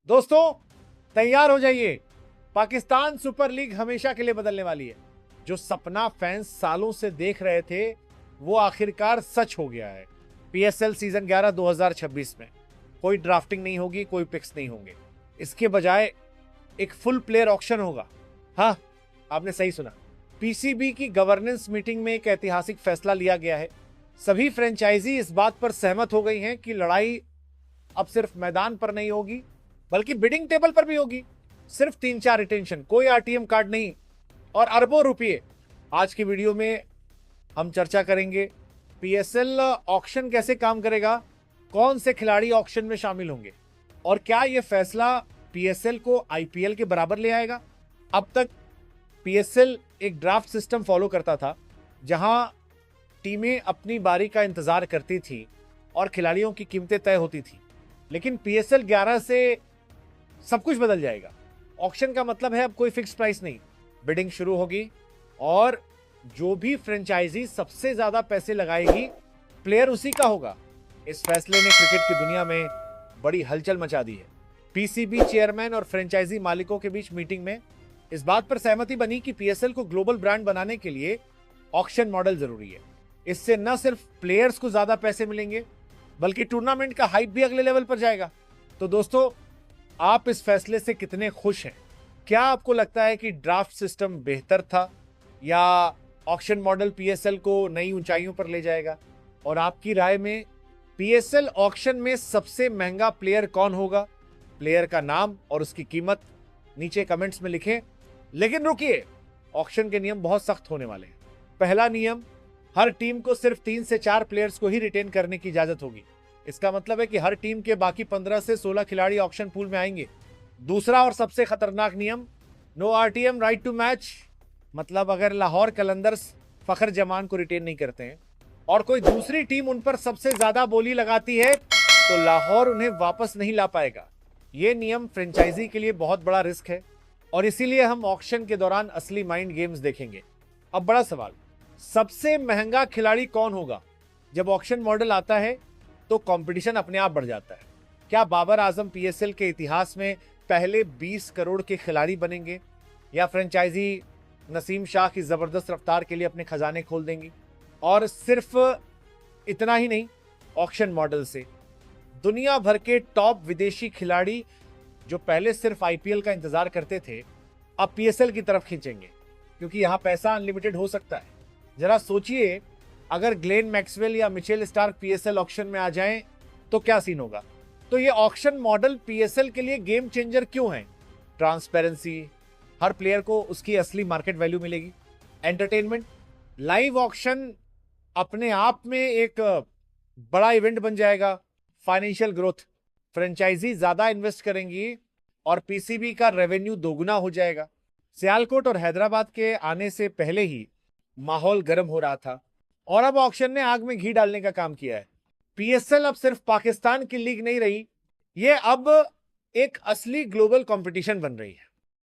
दोस्तों तैयार हो जाइए, पाकिस्तान सुपर लीग हमेशा के लिए बदलने वाली है। जो सपना फैंस सालों से देख रहे थे वो आखिरकार सच हो गया है। पीएसएल सीजन 11 2026 में कोई ड्राफ्टिंग नहीं होगी, कोई पिक्स नहीं होंगे। इसके बजाय एक फुल प्लेयर ऑक्शन होगा। हाँ, आपने सही सुना। पीसीबी की गवर्नेंस मीटिंग में एक ऐतिहासिक फैसला लिया गया है। सभी फ्रेंचाइजी इस बात पर सहमत हो गई हैं कि लड़ाई अब सिर्फ मैदान पर नहीं होगी बल्कि बिडिंग टेबल पर भी होगी। सिर्फ 3-4 रिटेंशन, कोई आरटीएम कार्ड नहीं और अरबों रुपये। आज की वीडियो में हम चर्चा करेंगे पीएसएल ऑक्शन कैसे काम करेगा, कौन से खिलाड़ी ऑक्शन में शामिल होंगे और क्या यह फैसला पीएसएल को आईपीएल के बराबर ले आएगा। अब तक पीएसएल एक ड्राफ्ट सिस्टम फॉलो करता था जहां टीमें अपनी बारी का इंतजार करती थी और खिलाड़ियों की कीमतें तय होती थी। लेकिन पीएसएल 11 से सब कुछ बदल जाएगा। ऑक्शन का मतलब है अब कोई फिक्स प्राइस नहीं, बिडिंग शुरू होगी और जो भी फ्रेंचाइजी सबसे ज्यादा पैसे लगाएगी प्लेयर उसी का होगा। इस फैसले ने क्रिकेट की दुनिया में बड़ी हलचल मचा दी है। पीसीबी चेयरमैन और फ्रेंचाइजी मालिकों के बीच मीटिंग में इस बात पर सहमति बनी कि पीएसएल को ग्लोबल ब्रांड बनाने के लिए ऑक्शन मॉडल जरूरी है। इससे न सिर्फ प्लेयर्स को ज्यादा पैसे मिलेंगे बल्कि टूर्नामेंट का हाइप भी अगले लेवल पर जाएगा। तो दोस्तों, आप इस फैसले से कितने खुश हैं? क्या आपको लगता है कि ड्राफ्ट सिस्टम बेहतर था या ऑक्शन मॉडल पीएसएल को नई ऊंचाइयों पर ले जाएगा? और आपकी राय में पीएसएल ऑक्शन में सबसे महंगा प्लेयर कौन होगा? प्लेयर का नाम और उसकी कीमत नीचे कमेंट्स में लिखें। लेकिन रुकिए, ऑक्शन के नियम बहुत सख्त होने वाले हैं। पहला नियम, हर टीम को सिर्फ 3 से 4 प्लेयर्स को ही रिटेन करने की इजाजत होगी। इसका मतलब है कि हर टीम के बाकी 15 से 16 खिलाड़ी ऑक्शन पूल में आएंगे। दूसरा और सबसे खतरनाक नियम, no RTM right to match. मतलब अगर लाहौर कलंदर्स फखर जमान को रिटेन नहीं करते हैं और कोई दूसरी टीम उन पर सबसे ज्यादा बोली लगाती है तो लाहौर उन्हें वापस नहीं ला पाएगा। यह नियम फ्रेंचाइजी के लिए बहुत बड़ा रिस्क है और इसीलिए हम ऑक्शन के दौरान असली माइंड गेम्स देखेंगे। अब बड़ा सवाल, सबसे महंगा खिलाड़ी कौन होगा? जब ऑक्शन मॉडल आता है तो कंपटीशन अपने आप बढ़ जाता है। क्या बाबर आजम पीएसएल के इतिहास में पहले 20 करोड़ के खिलाड़ी बनेंगे या फ्रेंचाइजी नसीम शाह की जबरदस्त रफ्तार के लिए अपने खजाने खोल देंगी? और सिर्फ इतना ही नहीं, ऑक्शन मॉडल से दुनिया भर के टॉप विदेशी खिलाड़ी जो पहले सिर्फ आईपीएल का इंतजार करते थे अब पीएसएल की तरफ खींचेंगे, क्योंकि यहां पैसा अनलिमिटेड हो सकता है। जरा सोचिए, अगर ग्लेन मैक्सवेल या मिचेल स्टार्क पीएसएल ऑक्शन में आ जाएं तो क्या सीन होगा? तो ये ऑक्शन मॉडल पीएसएल के लिए गेम चेंजर क्यों है? ट्रांसपेरेंसी, हर प्लेयर को उसकी असली मार्केट वैल्यू मिलेगी। एंटरटेनमेंट, लाइव ऑक्शन अपने आप में एक बड़ा इवेंट बन जाएगा। फाइनेंशियल ग्रोथ, फ्रेंचाइजी ज्यादा इन्वेस्ट करेंगी और पीसीबी का रेवेन्यू दोगुना हो जाएगा। सियालकोट और हैदराबाद के आने से पहले ही माहौल गर्म हो रहा था और अब ऑक्शन ने आग में घी डालने का काम किया है। पीएसएल अब सिर्फ पाकिस्तान की लीग नहीं रही, ये अब एक असली ग्लोबल कंपटीशन बन रही है।